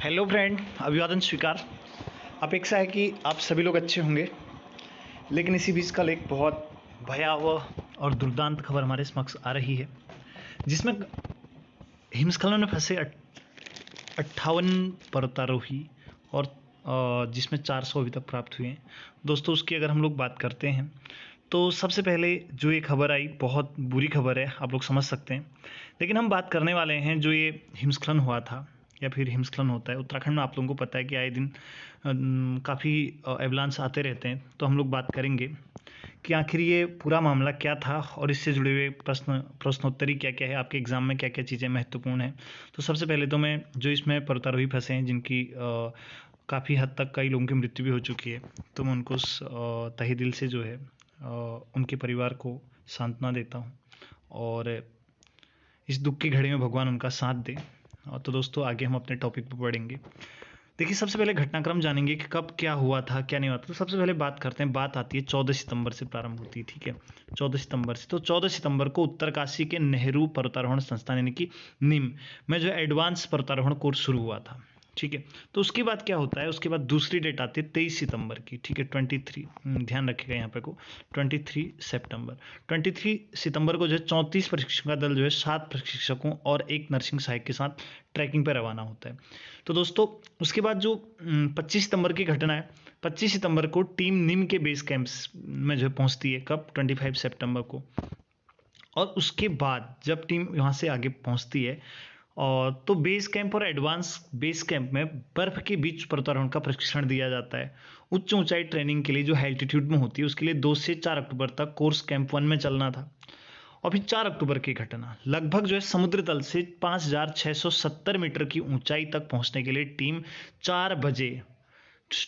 Hello friend, अभिवादन स्वीकार। अपेक्षा है कि आप सभी लोग अच्छे होंगे, लेकिन इसी बीच कल एक बहुत भयावह और दुर्दांत खबर हमारे समक्ष आ रही है, जिसमें हिमस्खलन में फंसे 58 पर्वतारोही और जिसमें 400 अभी तक प्राप्त हुए हैं। दोस्तों, उसकी अगर हम लोग बात करते हैं तो सबसे पहले जो ये खबर आई बहुत बुरी खबर है, आप लोग समझ सकते हैं। लेकिन हम बात करने वाले हैं जो ये हिमस्खलन हुआ था या फिर हिमस्खलन होता है उत्तराखंड में। आप लोगों को पता है कि आए दिन काफ़ी एवलांस आते रहते हैं, तो हम लोग बात करेंगे कि आखिर ये पूरा मामला क्या था और इससे जुड़े हुए प्रश्नोत्तरी क्या क्या है, आपके एग्ज़ाम में क्या क्या चीज़ें महत्वपूर्ण हैं। तो सबसे पहले तो मैं जो इसमें पर्वतारोही फंसे हैं, जिनकी काफ़ी हद तक कई लोगों की मृत्यु भी हो चुकी है, तो मैं उनको तहे दिल से जो है उनके परिवार को सांत्वना देता हूँ और इस दुख की घड़ी में भगवान उनका साथ दे। तो दोस्तों, आगे हम अपने टॉपिक पर बढ़ेंगे। देखिए, सबसे पहले घटनाक्रम जानेंगे कि कब क्या हुआ था क्या नहीं हुआ था। तो सबसे पहले बात करते हैं, बात आती है 14 सितंबर से प्रारंभ होती है। ठीक है, 14 सितंबर से। तो 14 सितंबर को उत्तरकाशी के नेहरू पर्वतारोहण संस्थान यानी कि निम में जो एडवांस पर्वतारोहण कोर्स शुरू हुआ था। ठीक है, तो उसके बाद क्या होता है, उसके बाद दूसरी डेट आती है 23 सितंबर की। ठीक है, 23 ध्यान रखिएगा यहाँ पे को 23 सितंबर 23 सितंबर को जो है 34 प्रशिक्षकों का दल जो है 7 प्रशिक्षकों और एक नर्सिंग सहायक के साथ ट्रैकिंग पर रवाना होता है। तो दोस्तों, उसके बाद जो 25 सितंबर की घटना है, 25 सितंबर को टीम निम के बेस कैंप्स में जो है पहुंचती है। कब? 25 सितंबर को। और उसके बाद जब टीम यहाँ से आगे पहुंचती है और तो बेस कैंप और एडवांस बेस कैंप में बर्फ के बीच पर्वतारोहण का प्रशिक्षण दिया जाता है। उच्च ऊंचाई ट्रेनिंग के लिए जो एल्टीट्यूड में होती है, उसके लिए 2 से 4 अक्टूबर तक कोर्स कैंप 1 में चलना था। और फिर 4 अक्टूबर की घटना, लगभग जो है समुद्र तल से 5670 मीटर की ऊंचाई तक पहुंचने के लिए टीम 4 बजे,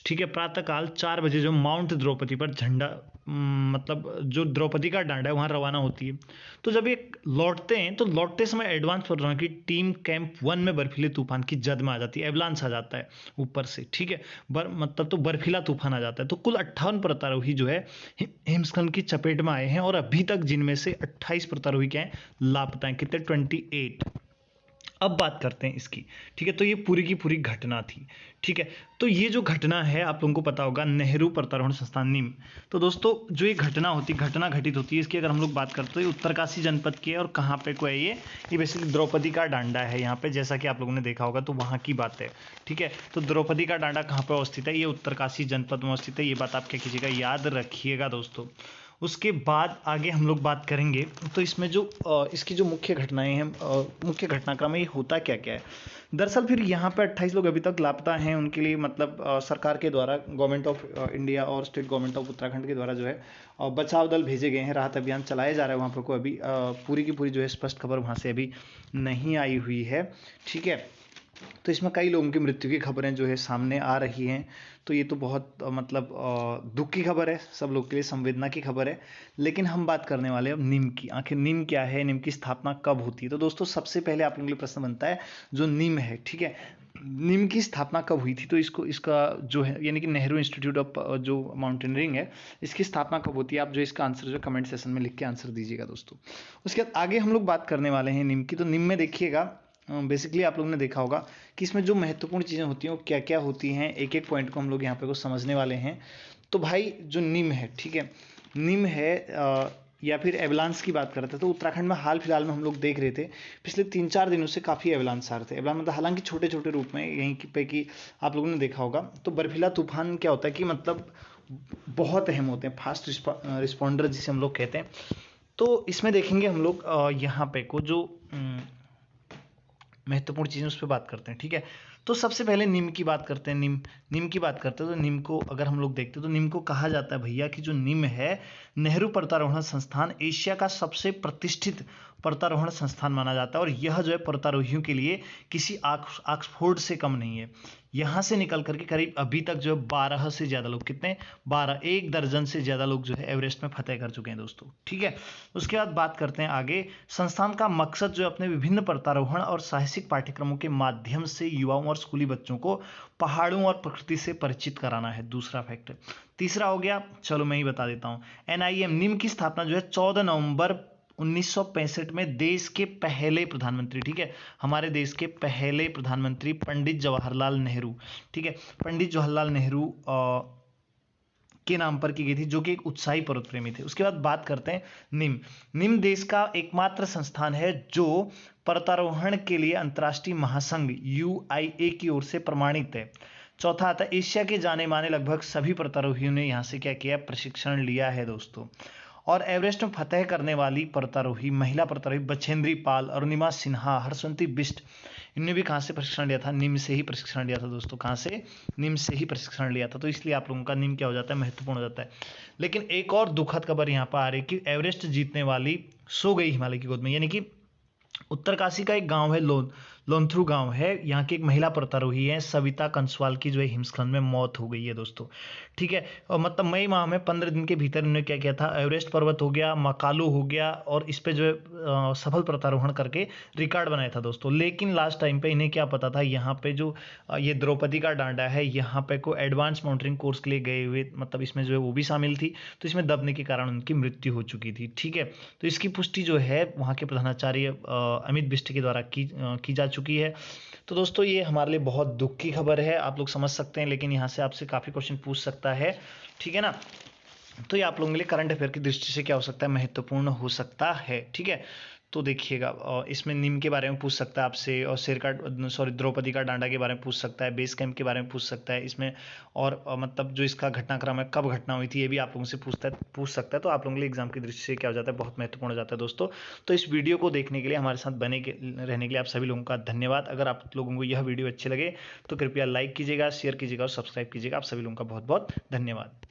ठीक है, प्रातःकाल 4 बजे जो माउंट द्रौपदी पर झंडा मतलब जो द्रौपदी का डांडा है वहां रवाना होती है। तो जब ये लौटते हैं तो लौटते समय एडवांस प्रोग्राम की टीम कैंप 1 में बर्फीले तूफान की जद में आ जाती है, एवलांस आ जाता है ऊपर से। ठीक है, मतलब तो बर्फीला तूफान आ जाता है। तो कुल 58 पर्वतारोही जो है हिमस्खलन की चपेट में आए हैं और अभी तक जिनमें से 28 पर्वतारोही क्या है, लापता हैं। कितने? 28। अब बात करते हैं इसकी। ठीक है, तो ये पूरी की पूरी घटना थी। ठीक है, तो ये जो घटना है आप लोगों को पता होगा, नेहरू पर्वतारोहण संस्थान निम। तो दोस्तों, जो ये घटना घटित होती है, इसकी अगर हम लोग बात करते हैं तो ये उत्तरकाशी जनपद की है। और कहाँ पे को है ये बेसिकली द्रौपदी का डांडा है यहाँ पे, जैसा कि आप लोगों ने देखा होगा, तो वहाँ की बात है। ठीक है, तो द्रौपदी का डांडा कहाँ पर अवस्थित है? ये उत्तरकाशी जनपद में अवस्थित है। ये बात आप क्या कीजिएगा, याद रखिएगा दोस्तों। उसके बाद आगे हम लोग बात करेंगे तो इसमें जो इसकी जो मुख्य घटनाएं हैं, मुख्य घटनाक्रम है, ये होता क्या क्या है। दरअसल फिर यहाँ पे 28 लोग अभी तक लापता हैं। उनके लिए मतलब सरकार के द्वारा, गवर्नमेंट ऑफ इंडिया और स्टेट गवर्नमेंट ऑफ उत्तराखंड के द्वारा जो है बचाव दल भेजे गए हैं, राहत अभियान चलाया जा रहा है वहाँ पर। कोई अभी पूरी की पूरी जो है स्पष्ट खबर वहाँ से अभी नहीं आई हुई है। ठीक है, तो इसमें कई लोगों की मृत्यु की खबरें जो है सामने आ रही हैं। तो ये तो बहुत मतलब दुख की खबर है, सब लोग के लिए संवेदना की खबर है। लेकिन हम बात करने वाले हैं अब निम की। आखिर निम क्या है, निम की स्थापना कब होती है। तो दोस्तों, सबसे पहले आप लोगों के लिए प्रश्न बनता है जो निम है। ठीक है, निम की स्थापना कब हुई थी। तो इसका जो है यानी कि नेहरू इंस्टीट्यूट ऑफ जो माउंटेनियरिंग है, इसकी स्थापना कब होती है, आप जो इसका आंसर जो कमेंट सेशन में लिख के आंसर दीजिएगा दोस्तों। उसके बाद आगे हम लोग बात करने वाले हैं निम की। तो निम में देखिएगा, बेसिकली आप लोगों ने देखा होगा कि इसमें जो महत्वपूर्ण चीज़ें होती हैं वो क्या क्या होती हैं, एक एक पॉइंट को हम लोग यहाँ पे को समझने वाले हैं। तो भाई जो निम है, ठीक है, निम है या फिर एवलांस की बात करते हैं तो उत्तराखंड में हाल फिलहाल में हम लोग देख रहे थे, पिछले 3-4 दिनों से काफ़ी एवलांस आ रहे थे। एवलांस मतलब हालांकि छोटे छोटे रूप में, यहीं पे कि आप लोगों ने देखा होगा। तो बर्फीला तूफान क्या होता है कि मतलब बहुत अहम होते हैं, फास्ट रिस्पॉन्डर जिसे हम लोग कहते हैं। तो इसमें देखेंगे हम लोग यहाँ पे को जो महत्वपूर्ण चीज़ें उस पर बात करते हैं। ठीक है, तो सबसे पहले निम की बात करते हैं। निम की बात करते हैं तो निम को अगर हम लोग देखते हैं तो निम को कहा जाता है भैया कि जो निम है, नेहरू पर्वतारोहण संस्थान एशिया का सबसे प्रतिष्ठित पर्वतारोहण संस्थान माना जाता है। और यह जो है पर्वतारोहियों के लिए किसी ऑक्सफोर्ड से कम नहीं है। यहाँ से निकल करके करीब अभी तक जो है 12 से ज़्यादा लोग, कितने? 12, 1 दर्जन से ज़्यादा लोग जो है एवरेस्ट में फतेह कर चुके हैं दोस्तों। ठीक है, उसके बाद बात करते हैं आगे। संस्थान का मकसद जो है अपने विभिन्न पर्वतारोहण और साहसिक पाठ्यक्रमों के माध्यम से युवाओं और स्कूली बच्चों को पहाड़ों और प्रकृति से परिचित कराना है, दूसरा फैक्टर। तीसरा हो गया, चलो मैं ही बता देता हूँ, NIM निम की स्थापना जो है 14 नवंबर 1965 में देश के पहले प्रधानमंत्री, ठीक है, हमारे देश के पहले प्रधानमंत्री पंडित जवाहरलाल नेहरू, ठीक है, पंडित जवाहरलाल नेहरू के नाम पर की गई थी, जो कि एक उत्साही पर्वत प्रेमी थे। उसके बाद बात करते हैं निम। निम देश का एकमात्र संस्थान है जो पर्वतारोहण के लिए अंतर्राष्ट्रीय महासंघ UIA की ओर से प्रमाणित है। चौथा आता है एशिया के जाने माने लगभग सभी पर्वतारोहियों ने यहाँ से क्या किया, प्रशिक्षण लिया है दोस्तों। और एवरेस्ट में फतह करने वाली पर्वतारोही, महिला पर्वतारोही बछेंद्री पाल, अरुणिमा सिन्हा, हर्षवंती बिष्ट, इनने भी कहाँ से प्रशिक्षण लिया था, निम से ही प्रशिक्षण लिया था दोस्तों। कहाँ से, निम से ही प्रशिक्षण लिया था। तो इसलिए आप लोगों का निम क्या हो जाता है, महत्वपूर्ण हो जाता है। लेकिन एक और दुखद खबर यहाँ पर आ रही है कि एवरेस्ट जीतने वाली सो गई हिमालय की गोद में, यानी कि उत्तरकाशी का एक गांव है लोंथरू गांव है, यहाँ की एक महिला पर्वतारोही है सविता कंसवाल की जो है हिमस्खलन में मौत हो गई है दोस्तों, ठीक है। और मतलब मई माह में 15 दिन के भीतर इन्होंने क्या किया था, एवरेस्ट पर्वत हो गया, मकालू हो गया, और इस पे जो है सफल पर्वतारोहण करके रिकॉर्ड बनाया था दोस्तों। लेकिन लास्ट टाइम पे इन्हें क्या पता था, यहाँ पे जो ये द्रौपदी का डांडा है, यहाँ पे को एडवांस माउंटेनिंग कोर्स के लिए गए हुए, मतलब इसमें जो है वो भी शामिल थी, तो इसमें दबने के कारण उनकी मृत्यु हो चुकी थी, ठीक है। तो इसकी पुष्टि जो है वहाँ के प्रधानाचार्य अमित बिष्ट के द्वारा की जा चुकी है। तो दोस्तों ये हमारे लिए बहुत दुख की खबर है, आप लोग समझ सकते हैं, लेकिन यहाँ से आपसे काफ़ी क्वेश्चन पूछ सकता है, ठीक है ना। तो ये आप लोगों के लिए करंट अफेयर की दृष्टि से क्या हो सकता है, महत्वपूर्ण हो सकता है, ठीक है। तो देखिएगा इसमें निम के बारे में पूछ सकता है आपसे, और द्रौपदी का डांडा के बारे में पूछ सकता है, बेस कैंप के बारे में पूछ सकता है इसमें, और मतलब जो इसका घटनाक्रम है, कब घटना हुई थी, ये भी आप लोगों से पूछ सकता है। तो आप लोगों के लिए एग्जाम की दृष्टि से क्या हो जाता है, बहुत महत्वपूर्ण हो जाता है दोस्तों। तो इस वीडियो को देखने के लिए, हमारे साथ रहने के लिए आप सभी लोगों का धन्यवाद। अगर आप लोगों को यह वीडियो अच्छे लगे तो कृपया लाइक कीजिएगा, शेयर कीजिएगा और सब्सक्राइब कीजिएगा। आप सभी लोगों का बहुत बहुत धन्यवाद।